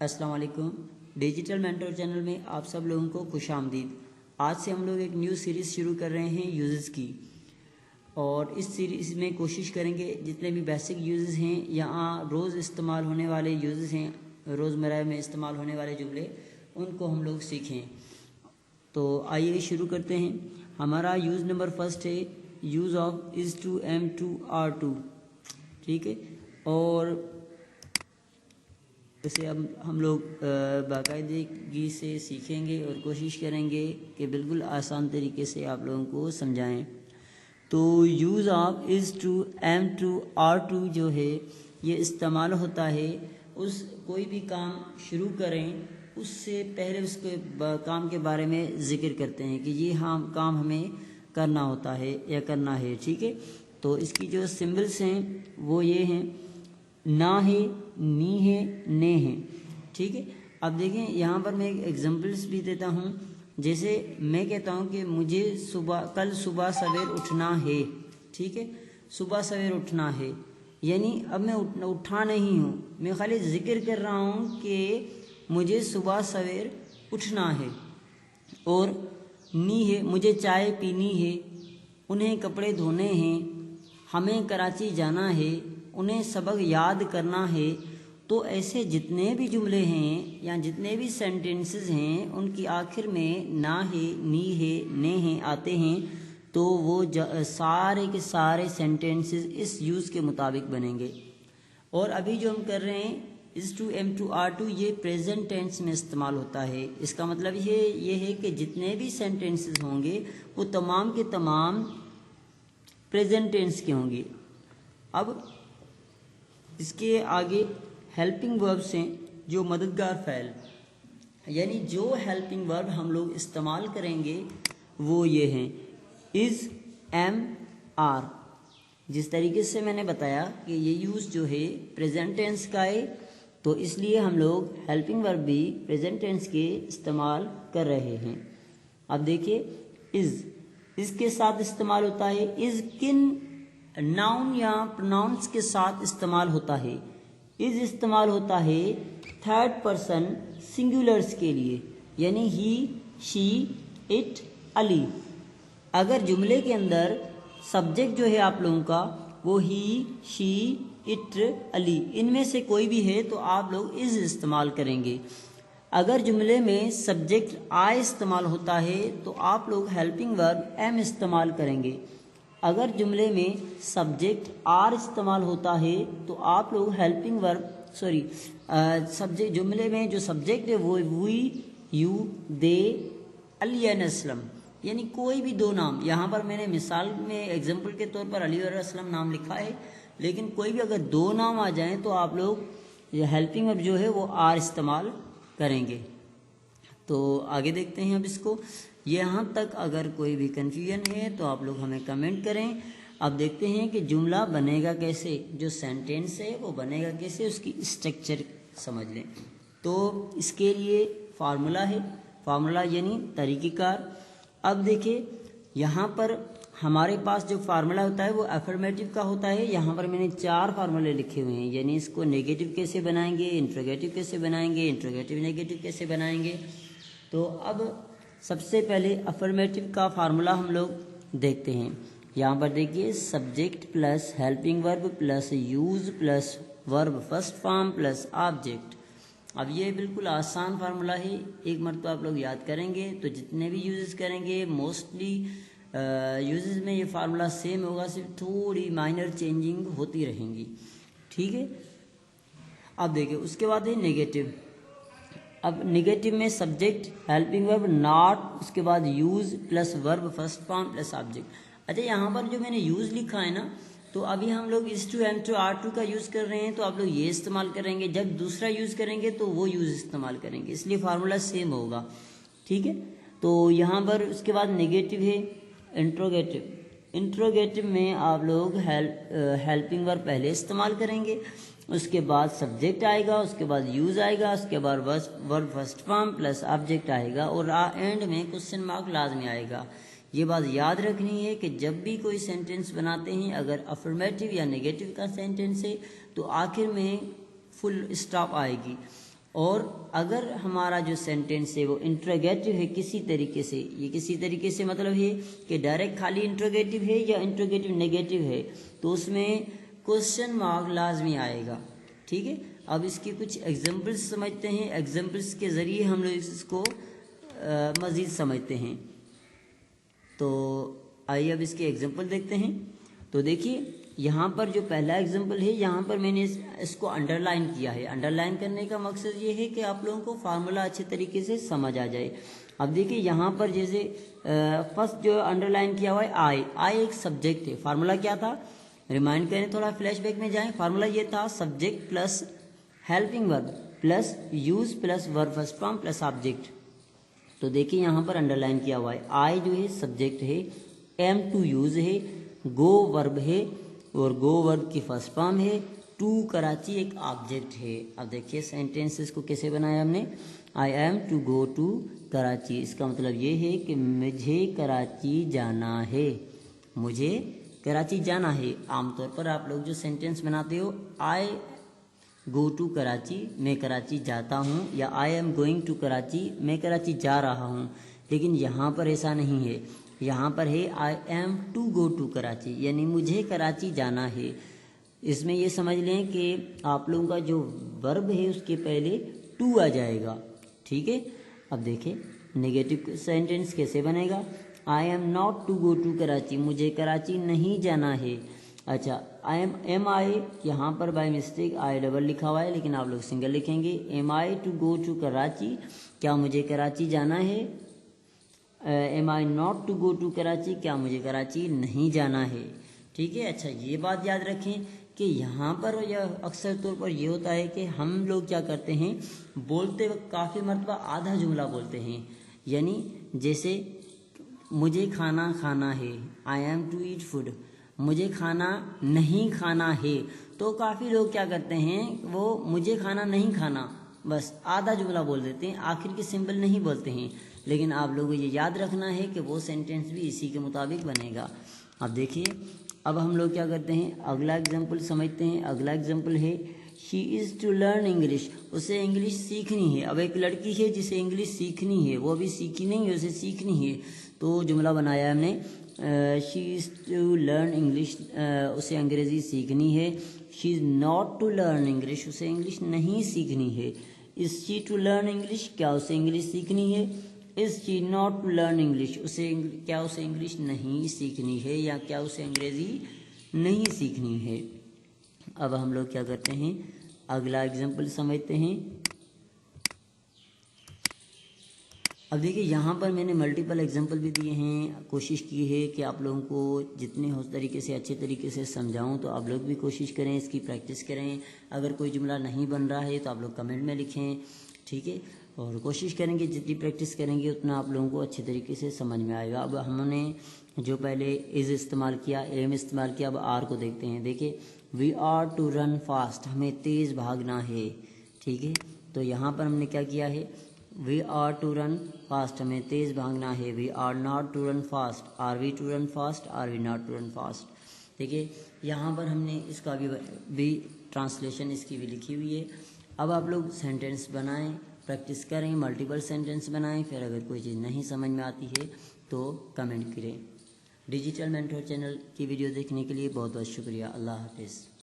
अस्सलाम वालेकुम। Digital mentor channel में आप सब लोगों को खुश आमदीद। आज से हम लोग एक न्यू सीरीज़ शुरू कर रहे हैं यूज़ेस की, और इस सीरीज़ में कोशिश करेंगे जितने भी बेसिक यूज़ेस हैं, यहाँ रोज़ इस्तेमाल होने वाले यूज़ेस हैं, रोज़मर्रा में इस्तेमाल होने वाले जुमले, उनको हम लोग सीखें। तो आइए शुरू करते हैं। हमारा यूज़ नंबर फर्स्ट है use of is to am to are to, ठीक है। और इसे अब हम लोग बाकायदगी से सीखेंगे और कोशिश करेंगे कि बिल्कुल आसान तरीके से आप लोगों को समझाएं। तो use of is to am to are to जो है ये इस्तेमाल होता है उस कोई भी काम शुरू करें उससे पहले उसके काम के बारे में ज़िक्र करते हैं कि ये काम हमें करना होता है या करना है, ठीक है। तो इसकी जो सिंबल्स हैं वो ये हैं, ना है, नी है, ने है, ठीक है। अब देखें यहाँ पर मैं एक एग्जांपल्स भी देता हूँ। जैसे मैं कहता हूँ कि मुझे कल सुबह सवेर उठना है, ठीक है। सुबह सवेर उठना है यानी अब मैं उठा नहीं हूँ, मैं खाली जिक्र कर रहा हूँ कि मुझे सुबह सवेर उठना है। और नी है, मुझे चाय पीनी है, उन्हें कपड़े धोने हैं, हमें कराची जाना है, उन्हें सबक याद करना है। तो ऐसे जितने भी जुमले हैं या जितने भी सेंटेंसेस हैं उनकी आखिर में ना है, नी है, ने है आते हैं, तो वो सारे के सारे सेंटेंसेस इस यूज़ के मुताबिक बनेंगे। और अभी जो हम कर रहे हैं is to am to are to, ये प्रेजेंट टेंस में इस्तेमाल होता है। इसका मतलब ये है कि जितने भी सेंटेंसेस होंगे वो तमाम के तमाम प्रेजेंट टेंस के होंगे। अब इसके आगे हेल्पिंग वर्ब्स हैं जो मददगार फ़ैल, यानी जो हेल्पिंग वर्ब हम लोग इस्तेमाल करेंगे वो ये हैं इज़, एम, आर। जिस तरीके से मैंने बताया कि ये यूज़ जो है प्रेजेंट टेंस का है, तो इसलिए हम लोग हेल्पिंग वर्ब भी प्रेजेंट टेंस के इस्तेमाल कर रहे हैं। अब देखिए इज़ के साथ इस्तेमाल होता है। इज़ किन नाउन या प्रोनाउंस के साथ इस्तेमाल होता है? इज़ इस्तेमाल होता है थर्ड पर्सन सिंगुलर्स के लिए, यानी ही, शी, इट, अली। अगर जुमले के अंदर सब्जेक्ट जो है आप लोगों का वो ही, शी, इट, अली, इनमें से कोई भी है तो आप लोग इज़ इस्तेमाल करेंगे। अगर जुमले में सब्जेक्ट आई इस्तेमाल होता है तो आप लोग हेल्पिंग वर्ब एम इस्तेमाल करेंगे। अगर जुमले में सब्जेक्ट आर इस्तेमाल होता है तो आप लोग हेल्पिंग वर्ब सब्जेक्ट जुमले में जो सब्जेक्ट है वो we, you, they, Ali and Aslam, यानी कोई भी दो नाम। यहाँ पर मैंने मिसाल में एग्जांपल के तौर पर अली और असलम नाम लिखा है, लेकिन कोई भी अगर दो नाम आ जाएं तो आप लोग हेल्पिंग वर्ब जो है वो आर इस्तेमाल करेंगे। तो आगे देखते हैं अब इसको। यहाँ तक अगर कोई भी कन्फ्यूजन है तो आप लोग हमें कमेंट करें। अब देखते हैं कि जुमला बनेगा कैसे, जो सेंटेंस है वो बनेगा कैसे, उसकी स्ट्रक्चर समझ लें। तो इसके लिए फार्मूला है, फार्मूला यानी तरीक़ेकार। अब देखिए यहाँ पर हमारे पास जो फार्मूला होता है वो अफर्मेटिव का होता है। यहाँ पर मैंने 4 फार्मूले लिखे हुए हैं, यानी इसको नेगेटिव कैसे बनाएंगे, इंट्रोगेटिव कैसे बनाएंगे, इंट्रोगेटिव नेगेटिव कैसे बनाएंगे। तो अब सबसे पहले अफर्मेटिव का फार्मूला हम लोग देखते हैं। यहाँ पर देखिए subject plus helping verb plus use plus verb first form plus object. अब ये बिल्कुल आसान फार्मूला है, एक मरतबा आप लोग याद करेंगे तो जितने भी यूजेस करेंगे मोस्टली यूजेस में ये फार्मूला सेम होगा, सिर्फ थोड़ी माइनर चेंजिंग होती रहेंगी, ठीक है। अब देखिए उसके बाद है नेगेटिव। अब नेगेटिव में सब्जेक्ट हेल्पिंग वर्ब नॉट, उसके बाद use plus verb first form plus object. अच्छा यहाँ पर जो मैंने यूज़ लिखा है ना, तो अभी हम लोग is to am to are to का यूज़ कर रहे हैं तो आप लोग ये इस्तेमाल करेंगे, जब दूसरा यूज़ करेंगे तो वो यूज़ इस्तेमाल करेंगे, इसलिए फार्मूला सेम होगा, ठीक है। तो यहाँ पर उसके बाद नेगेटिव है इंट्रोगेटिव। इंट्रोगेटिव में आप लोग हेल्पिंग वर्ब पहले इस्तेमाल करेंगे, उसके बाद सब्जेक्ट आएगा, उसके बाद यूज़ आएगा, उसके बाद verb first form plus object आएगा, और एंड में क्वेश्चन मार्क लाजमी आएगा। ये बात याद रखनी है कि जब भी कोई सेंटेंस बनाते हैं, अगर अफर्मेटिव या नेगेटिव का सेंटेंस है तो आखिर में फुल स्टॉप आएगी। और अगर हमारा जो सेंटेंस है वो इंट्रोगेटिव है किसी तरीके से, ये किसी तरीके से मतलब है कि डायरेक्ट खाली इंट्रोगेटिव है या इंट्रोगेटिव नेगेटिव है, तो उसमें क्वेश्चन मार्क लाजमी आएगा। ठीक है, अब इसके कुछ एग्जांपल्स समझते हैं, एग्जांपल्स के ज़रिए हम लोग इसको मज़ीद समझते हैं। तो आइए अब इसके एग्जांपल देखते हैं। तो देखिए यहाँ पर जो पहला एग्जांपल है, यहाँ पर मैंने इसको अंडरलाइन किया है। अंडरलाइन करने का मकसद ये है कि आप लोगों को फार्मूला अच्छे तरीके से समझ आ जाए। अब देखिए यहाँ पर जैसे फर्स्ट जो अंडरलाइन किया हुआ है आई एक सब्जेक्ट है। फार्मूला क्या था, रिमाइंड करें, थोड़ा फ्लैशबैक में जाएं। फार्मूला ये था subject plus helping verb plus use plus verb first form plus object. तो देखिए यहाँ पर अंडरलाइन किया हुआ है, आई जो है सब्जेक्ट है, एम टू यूज है, गो वर्ब है और गो वर्ब की फर्स्ट फॉर्म है, टू कराची एक ऑब्जेक्ट है। अब देखिए सेंटेंसेस को कैसे बनाया हमने, I am to go to Karachi, इसका मतलब ये है कि मुझे कराची जाना है, मुझे कराची जाना है। आमतौर पर आप लोग जो सेंटेंस बनाते हो, आई गो टू कराची, मैं कराची जाता हूँ, या I am going to Karachi, मैं कराची जा रहा हूँ। लेकिन यहाँ पर ऐसा नहीं है, यहाँ पर है I am to go to Karachi, यानी मुझे कराची जाना है। इसमें ये समझ लें कि आप लोगों का जो वर्ब है उसके पहले टू आ जाएगा। ठीक है, अब देखें नेगेटिव सेंटेंस कैसे बनेगा, I am not to go to Karachi, मुझे कराची नहीं जाना है। अच्छा, आई एम आई, यहाँ पर बाय मिस्टेक आई डबल लिखा हुआ है, लेकिन आप लोग सिंगल लिखेंगे। Am I to go to Karachi, क्या मुझे कराची जाना है। Am I not to go to Karachi, क्या मुझे कराची नहीं जाना है। ठीक है, अच्छा ये बात याद रखें कि यहाँ पर यह अक्सर तौर पर ये होता है कि हम लोग क्या करते हैं, बोलते वक्त काफ़ी मरतबा आधा जुमला बोलते हैं। यानी जैसे मुझे खाना खाना है, I am to eat food, मुझे खाना नहीं खाना है। तो काफ़ी लोग क्या करते हैं, वो मुझे खाना नहीं खाना बस आधा जुमला बोल देते हैं, आखिर की सिंबल नहीं बोलते हैं। लेकिन आप लोगों को ये याद रखना है कि वो सेंटेंस भी इसी के मुताबिक बनेगा। अब देखिए, अब हम लोग क्या करते हैं, अगला एग्जाम्पल समझते हैं। अगला एग्जाम्पल है she is to learn English, उसे इंग्लिश सीखनी है। अब एक लड़की है जिसे इंग्लिश सीखनी है, वो अभी सीखी नहीं है, उसे सीखनी है। तो जुमला बनाया हमने, she is to learn English, उसे अंग्रेज़ी सीखनी है। She is not to learn English, उसे इंग्लिश नहीं सीखनी है। Is she to learn English, क्या उसे इंग्लिश सीखनी है। Is she not to learn English, क्या उसे इंग्लिश नहीं सीखनी है, या क्या उसे अंग्रेज़ी नहीं सीखनी है। अब हम लोग क्या करते हैं, अगला एग्जाम्पल समझते हैं। अब देखिए यहाँ पर मैंने मल्टीपल एग्जाम्पल भी दिए हैं। कोशिश की है कि आप लोगों को जितने हो तरीके से अच्छे तरीके से समझाऊं, तो आप लोग भी कोशिश करें, इसकी प्रैक्टिस करें। अगर कोई जुमला नहीं बन रहा है तो आप लोग कमेंट में लिखें। ठीक है, और कोशिश करेंगे जितनी प्रैक्टिस करेंगे उतना आप लोगों को अच्छे तरीके से समझ में आएगा। अब हमने जो पहले इज़ इस्तेमाल किया, एम इस्तेमाल किया, अब आर को देखते हैं। देखिए we are to run fast, हमें तेज़ भागना है। ठीक है, तो यहाँ पर हमने क्या किया है, we are to run fast, हमें तेज़ भागना है। We are not to run fast, are we to run fast, are we not to run fast. देखिए यहाँ पर हमने इसका भी ट्रांसलेशन इसकी भी लिखी हुई है। अब आप लोग सेंटेंस बनाएं, प्रैक्टिस करें, मल्टीपल सेंटेंस बनाएं। फिर अगर कोई चीज़ नहीं समझ में आती है तो कमेंट करें। डिजिटल मेंटर चैनल की वीडियो देखने के लिए बहुत बहुत शुक्रिया। अल्लाह हाफिज़।